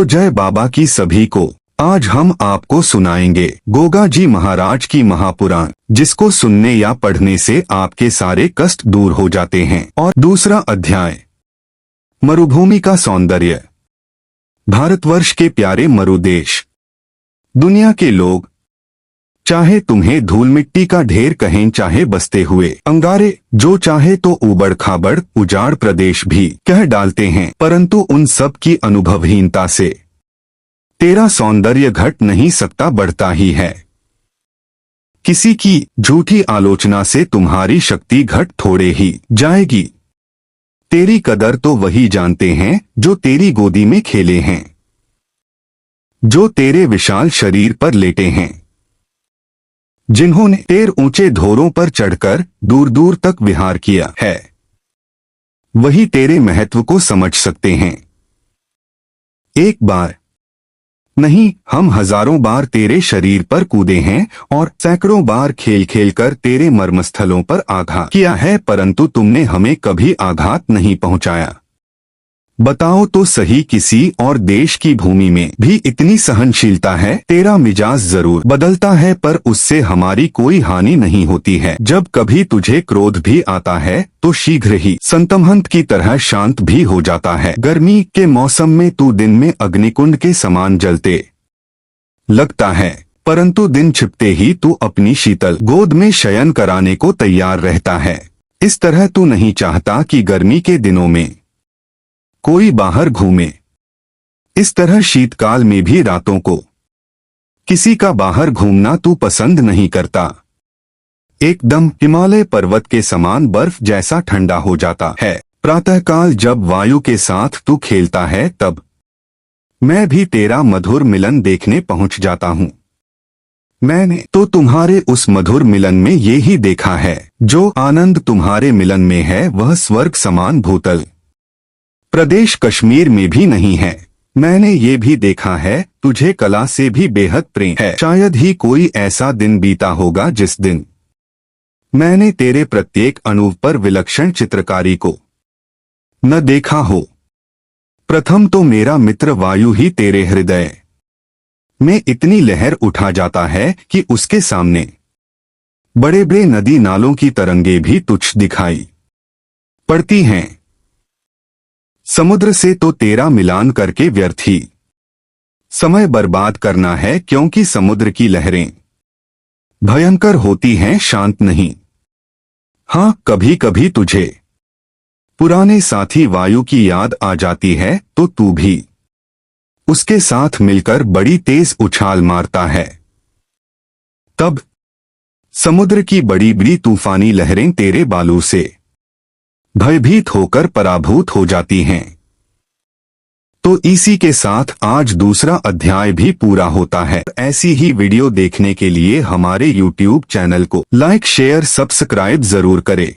तो जय बाबा की सभी को। आज हम आपको सुनाएंगे गोगा जी महाराज की महापुराण, जिसको सुनने या पढ़ने से आपके सारे कष्ट दूर हो जाते हैं। और दूसरा अध्याय, मरुभूमि का सौंदर्य। भारतवर्ष के प्यारे मरुदेश, दुनिया के लोग चाहे तुम्हें धूल मिट्टी का ढेर कहें, चाहे बसते हुए अंगारे, जो चाहे तो उबड़ खाबड़ उजाड़ प्रदेश भी कह डालते हैं, परंतु उन सब की अनुभवहीनता से तेरा सौंदर्य घट नहीं सकता, बढ़ता ही है। किसी की झूठी आलोचना से तुम्हारी शक्ति घट थोड़े ही जाएगी। तेरी कदर तो वही जानते हैं जो तेरी गोदी में खेले हैं, जो तेरे विशाल शरीर पर लेटे हैं, जिन्होंने तेर ऊंचे धोरों पर चढ़कर दूर दूर तक विहार किया है, वही तेरे महत्व को समझ सकते हैं। एक बार नहीं, हम हजारों बार तेरे शरीर पर कूदे हैं और सैकड़ों बार खेल खेल कर तेरे मर्मस्थलों पर आघात किया है, परंतु तुमने हमें कभी आघात नहीं पहुंचाया। बताओ तो सही, किसी और देश की भूमि में भी इतनी सहनशीलता है? तेरा मिजाज जरूर बदलता है, पर उससे हमारी कोई हानि नहीं होती है। जब कभी तुझे क्रोध भी आता है तो शीघ्र ही संतमहंत की तरह शांत भी हो जाता है। गर्मी के मौसम में तू दिन में अग्निकुंड के समान जलते लगता है, परंतु दिन छिपते ही तू अपनी शीतल गोद में शयन कराने को तैयार रहता है। इस तरह तू नहीं चाहता कि गर्मी के दिनों में कोई बाहर घूमे। इस तरह शीतकाल में भी रातों को किसी का बाहर घूमना तू पसंद नहीं करता। एकदम हिमालय पर्वत के समान बर्फ जैसा ठंडा हो जाता है। प्रातःकाल जब वायु के साथ तू खेलता है, तब मैं भी तेरा मधुर मिलन देखने पहुंच जाता हूँ। मैंने तो तुम्हारे उस मधुर मिलन में ये ही देखा है, जो आनंद तुम्हारे मिलन में है वह स्वर्ग समान भूतल प्रदेश कश्मीर में भी नहीं है। मैंने ये भी देखा है तुझे कला से भी बेहद प्रेम है। शायद ही कोई ऐसा दिन बीता होगा जिस दिन मैंने तेरे प्रत्येक अणु पर विलक्षण चित्रकारी को न देखा हो। प्रथम तो मेरा मित्र वायु ही तेरे हृदय में इतनी लहर उठा जाता है कि उसके सामने बड़े बड़े नदी नालों की तरंगे भी तुच्छ दिखाई पड़ती हैं। समुद्र से तो तेरा मिलान करके व्यर्थ ही समय बर्बाद करना है, क्योंकि समुद्र की लहरें भयंकर होती हैं, शांत नहीं। हाँ, कभी कभी तुझे पुराने साथी वायु की याद आ जाती है तो तू भी उसके साथ मिलकर बड़ी तेज उछाल मारता है। तब समुद्र की बड़ी बड़ी तूफानी लहरें तेरे बालों से भयभीत होकर पराभूत हो जाती हैं। तो इसी के साथ आज दूसरा अध्याय भी पूरा होता है। ऐसी ही वीडियो देखने के लिए हमारे YouTube चैनल को लाइक, शेयर, सब्सक्राइब जरूर करें।